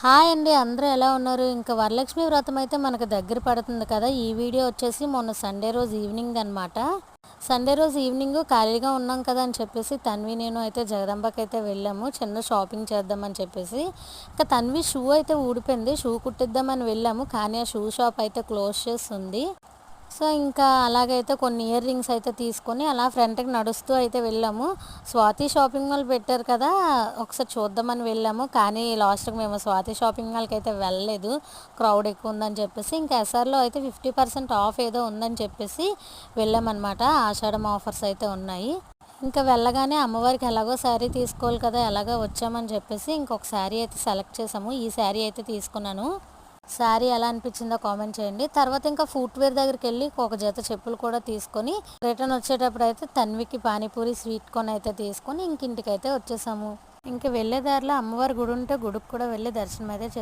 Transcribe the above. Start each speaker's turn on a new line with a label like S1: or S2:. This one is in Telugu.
S1: హాయ్ అండి. అందరూ ఎలా ఉన్నారు? ఇంకా వరలక్ష్మి వ్రతం అయితే మనకు దగ్గర పడుతుంది కదా! ఈ వీడియో వచ్చేసి మొన్న సండే రోజు ఈవినింగ్ అనమాట. సండే రోజు ఈవినింగ్ ఖాళీగా ఉన్నాం కదా అని చెప్పేసి తన్వి నేను అయితే జగదంబకైతే వెళ్ళాము. చిన్న షాపింగ్ చేద్దామని చెప్పేసి. ఇంకా తన్వి షూ అయితే ఊడిపోయింది. షూ కుట్టిద్దామని వెళ్ళాము. కానీ ఆ షూ షాప్ అయితే క్లోజ్ చేసి ఉంది. సో, ఇంకా అలాగైతే కొన్ని ఇయర్ రింగ్స్ అయితే తీసుకొని అలా ఫ్రంట్‌కి నడుస్తూ అయితే వెళ్ళాము. స్వాతి షాపింగ్ మాల్ పెట్టారు కదా! ఒకసారి చూద్దామని వెళ్ళాము. కానీ లాస్ట్‌కి మేము స్వాతి షాపింగ్ మాల్‌కైతే వెళ్ళలేదు. క్రౌడ్ ఎక్కువ ఉందని చెప్పేసి. ఇంకా ఎస్ఆర్‌లో అయితే 50% ఆఫ్ ఏదో ఉందని చెప్పేసి వెళ్ళామన్నమాట. ఆషాఢం ఆఫర్స్ అయితే ఉన్నాయి. ఇంకా వెళ్ళగానే అమ్మవారికి ఎలాగో శారీ తీసుకోవాలి కదా! ఎలాగో వచ్చామని చెప్పేసి ఇంకొక శారీ అయితే సెలెక్ట్ చేసాము. ఈ శారీ అయితే తీసుకున్నాను. శారీ ఎలా అనిపించిందో కామెంట్ చేయండి. తర్వాత ఇంకా ఫుట్‌వేర్ దగ్గరికెళ్ళి ఒక జత చెప్పులు కూడా తీసుకొని రిటర్న్ వచ్చేటప్పుడు అయితే తన్వికి పానీపూరి, స్వీట్ కార్న్ అయితే తీసుకొని ఇంకింటికైతే వచ్చేసాము. ఇంక వెళ్ళే దారిలో అమ్మవారి గుడి ఉంటే గుడికి కూడా వెళ్ళి దర్శనం అయితే